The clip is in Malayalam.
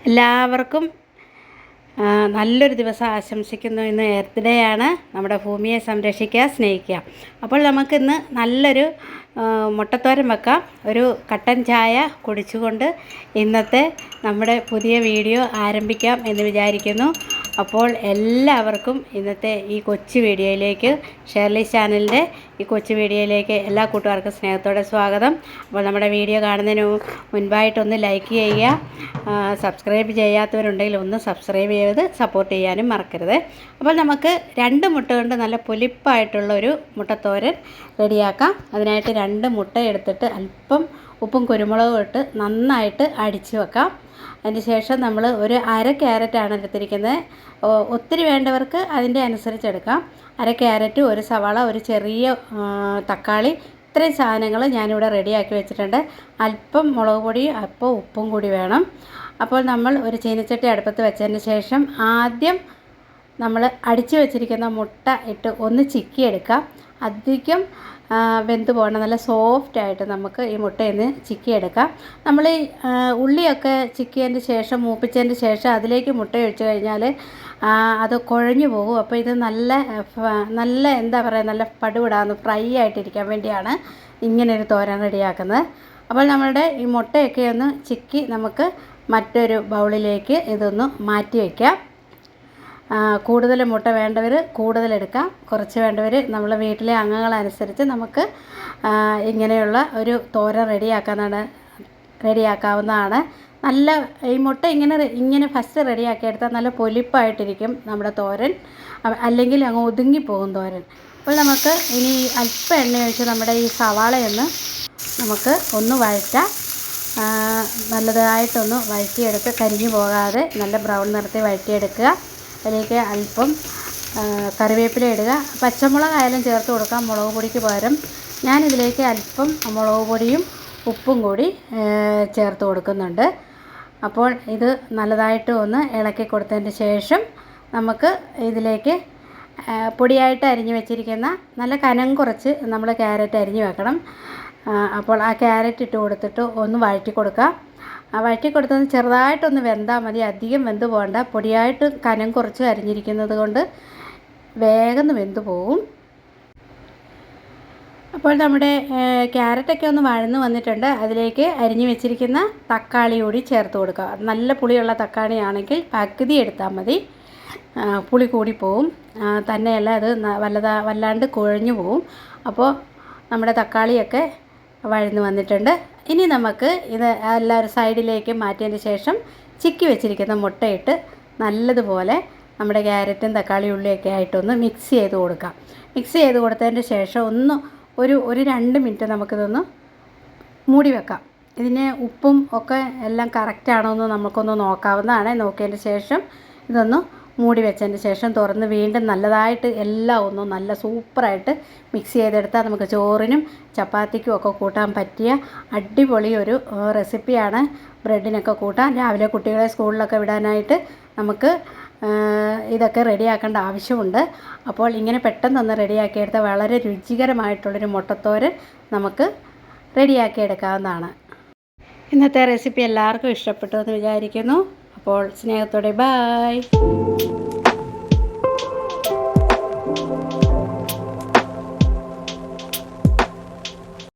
എല്ലാവർക്കും നല്ലൊരു ദിവസം ആശംസിക്കുന്നു. ഇന്ന് എർത്ത് ഡേ ആണ്. നമ്മുടെ ഭൂമിയെ സംരക്ഷിക്കുക, സ്നേഹിക്കുക. അപ്പോൾ നമുക്കിന്ന് നല്ലൊരു മുട്ടത്തോരൻ വെക്കാം. ഒരു കട്ടൻ ചായ കുടിച്ചുകൊണ്ട് ഇന്നത്തെ നമ്മുടെ പുതിയ വീഡിയോ ആരംഭിക്കാം എന്ന് വിചാരിക്കുന്നു. അപ്പോൾ എല്ലാവർക്കും ഇന്നത്തെ ഈ കൊച്ചു വീഡിയോയിലേക്ക്, ഷേർലീസ് ചാനലിൻ്റെ ഈ കൊച്ചു വീഡിയോയിലേക്ക് എല്ലാ കൂട്ടുകാർക്കും സ്നേഹത്തോടെ സ്വാഗതം. അപ്പോൾ നമ്മുടെ വീഡിയോ കാണുന്നതിന് മുൻപായിട്ടൊന്ന് ലൈക്ക് ചെയ്യുക, സബ്സ്ക്രൈബ് ചെയ്യാത്തവരുണ്ടെങ്കിൽ ഒന്ന് സബ്സ്ക്രൈബ് ചെയ്ത് സപ്പോർട്ട് ചെയ്യാനും മറക്കരുത്. അപ്പോൾ നമുക്ക് 2 മുട്ട കൊണ്ട് നല്ല പുളിപ്പായിട്ടുള്ളൊരു മുട്ടത്തോരൻ റെഡിയാക്കാം. അതിനായിട്ട് 2 മുട്ട എടുത്തിട്ട് അല്പം ഉപ്പും കുരുമുളകും ഇട്ട് നന്നായിട്ട് അടിച്ച് വെക്കാം. അതിന് ശേഷം നമ്മൾ ഒരു 1/2 ക്യാരറ്റാണ് എടുത്തിരിക്കുന്നത്. ഒത്തിരി വേണ്ടവർക്ക് അതിൻ്റെ അനുസരിച്ചെടുക്കാം. 1/2 ക്യാരറ്റ്, ഒരു സവാള, ഒരു ചെറിയ തക്കാളി, ഇത്രയും സാധനങ്ങൾ ഞാനിവിടെ റെഡിയാക്കി വെച്ചിട്ടുണ്ട്. അല്പം മുളക് പൊടിയും അല്പം ഉപ്പും കൂടി വേണം. അപ്പോൾ നമ്മൾ ഒരു ചീനച്ചട്ടി അടുപ്പത്ത് വെച്ചതിന് ശേഷം ആദ്യം നമ്മൾ അടിച്ചു വെച്ചിരിക്കുന്ന മുട്ട ഇട്ട് ഒന്ന് ചിക്കിയെടുക്കാം. അധികം വെന്ത് പോകണം, നല്ല സോഫ്റ്റായിട്ട് നമുക്ക് ഈ മുട്ടയിന്ന് ചിക്കിയെടുക്കാം. നമ്മൾ ഈ ഉള്ളിയൊക്കെ ചിക്കിയതിന് ശേഷം, മൂപ്പിച്ചതിന് ശേഷം അതിലേക്ക് മുട്ട ഒഴിച്ച് കഴിഞ്ഞാൽ അത് കുഴഞ്ഞു പോകും. അപ്പോൾ ഇത് നല്ല എന്താ പറയുക, നല്ല പടുവിടാന്ന് ഫ്രൈ ആയിട്ടിരിക്കാൻ വേണ്ടിയാണ് ഇങ്ങനൊരു തോരൻ റെഡിയാക്കുന്നത്. അപ്പോൾ നമ്മളുടെ ഈ മുട്ടയൊക്കെ ഒന്ന് ചിക്കി നമുക്ക് മറ്റൊരു ബൗളിലേക്ക് ഇതൊന്ന് മാറ്റി വയ്ക്കാം. കൂടുതൽ മുട്ട വേണ്ടവർ കൂടുതലെടുക്കാം, കുറച്ച് വേണ്ടവർ നമ്മളെ വീട്ടിലെ അംഗങ്ങളനുസരിച്ച് നമുക്ക് ഇങ്ങനെയുള്ള ഒരു തോരൻ റെഡിയാക്കാവുന്നതാണ്. നല്ല ഈ മുട്ട ഇങ്ങനെ ഫസ്റ്റ് റെഡിയാക്കിയെടുത്താൽ നല്ല പൊലിപ്പായിട്ടിരിക്കും നമ്മുടെ തോരൻ, അല്ലെങ്കിൽ അങ്ങ് ഒതുങ്ങിപ്പോകും തോരൻ. അപ്പോൾ നമുക്ക് ഇനി അല്പം എണ്ണ ഒഴിച്ച് നമ്മുടെ ഈ സവാളയൊന്ന് നമുക്ക് ഒന്ന് വഴറ്റാം. നല്ലതായിട്ടൊന്ന് വഴറ്റിയെടുത്ത് കരിഞ്ഞു പോകാതെ നല്ല ബ്രൗൺ നിറത്തിൽ വഴറ്റിയെടുക്കുക. അതിലേക്ക് അല്പം കറിവേപ്പില ഇടുക. പച്ചമുളകായാലും ചേർത്ത് കൊടുക്കാം മുളക് പൊടിക്ക് പകരം. ഞാനിതിലേക്ക് അല്പം മുളക് പൊടിയും ഉപ്പും കൂടി ചേർത്ത് കൊടുക്കുന്നുണ്ട്. അപ്പോൾ ഇത് നല്ലതായിട്ട് ഒന്ന് ഇളക്കി കൊടുത്തതിന് ശേഷം നമുക്ക് ഇതിലേക്ക് പൊടിയായിട്ട് അരിഞ്ഞു വെച്ചിരിക്കുന്ന നല്ല കനം കുറച്ച് നമ്മൾ ക്യാരറ്റ് അരിഞ്ഞു വെക്കണം. അപ്പോൾ ആ ക്യാരറ്റ് ഇട്ട് കൊടുത്തിട്ട് ഒന്ന് വഴറ്റി കൊടുക്കുക. വഴറ്റി കൊടുത്തത് ചെറുതായിട്ടൊന്ന് വെന്താൽ മതി, അധികം വെന്ത് പോകണ്ട. പൊടിയായിട്ട് കനം കുറച്ച് അരിഞ്ഞിരിക്കുന്നത് കൊണ്ട് വേഗം വെന്ത് പോവും. അപ്പോൾ നമ്മുടെ ക്യാരറ്റൊക്കെ ഒന്ന് വഴന്ന് വന്നിട്ടുണ്ട്. അതിലേക്ക് അരിഞ്ഞു വെച്ചിരിക്കുന്ന തക്കാളി കൂടി ചേർത്ത് കൊടുക്കുക. നല്ല പുളിയുള്ള തക്കാളിയാണെങ്കിൽ പകുതി എടുത്താൽ മതി, പുളി കൂടിപ്പോവും. തന്നെയല്ല അത് വല്ലാണ്ട് കുഴഞ്ഞു പോവും. അപ്പോൾ നമ്മുടെ തക്കാളിയൊക്കെ വഴന്ന് വന്നിട്ടുണ്ട്. ഇനി നമുക്ക് ഇത് എല്ലാവരും സൈഡിലേക്ക് മാറ്റിയതിന് ശേഷം ചിക്കി വെച്ചിരിക്കുന്ന മുട്ടയിട്ട് നല്ലതുപോലെ നമ്മുടെ ക്യാരറ്റും തക്കാളി ഉള്ളിയൊക്കെ ആയിട്ടൊന്ന് മിക്സ് ചെയ്ത് കൊടുക്കാം. മിക്സ് ചെയ്ത് കൊടുത്തതിന് ശേഷം ഒരു 2 മിനിറ്റ് നമുക്കിതൊന്ന് മൂടി വെക്കാം. ഇതിന് ഉപ്പും ഒക്കെ എല്ലാം കറക്റ്റാണോ എന്ന് നമുക്കൊന്ന് നോക്കാവുന്നതാണ്. നോക്കിയതിന് ശേഷം ഇതൊന്ന് മൂടി വെച്ചതിന് ശേഷം തുറന്ന് വീണ്ടും നല്ലതായിട്ട് എല്ലാം ഒന്നും നല്ല സൂപ്പറായിട്ട് മിക്സ് ചെയ്തെടുത്താൽ നമുക്ക് ചോറിനും ചപ്പാത്തിക്കും ഒക്കെ കൂട്ടാൻ പറ്റിയ അടിപൊളി ഒരു റെസിപ്പിയാണ്. ബ്രെഡിനൊക്കെ കൂട്ടാൻ, രാവിലെ കുട്ടികളെ സ്കൂളിലൊക്കെ വിടാനായിട്ട് നമുക്ക് ഇതൊക്കെ റെഡിയാക്കേണ്ട ആവശ്യമുണ്ട്. അപ്പോൾ ഇങ്ങനെ പെട്ടെന്നൊന്ന് റെഡിയാക്കിയെടുത്താൽ വളരെ രുചികരമായിട്ടുള്ളൊരു മുട്ടത്തോരൻ നമുക്ക് റെഡിയാക്കിയെടുക്കാവുന്നതാണ്. ഇന്നത്തെ റെസിപ്പി എല്ലാവർക്കും ഇഷ്ടപ്പെട്ടു എന്ന് വിചാരിക്കുന്നു. അപ്പോൾ സ്നേഹത്തോടെ ബൈ.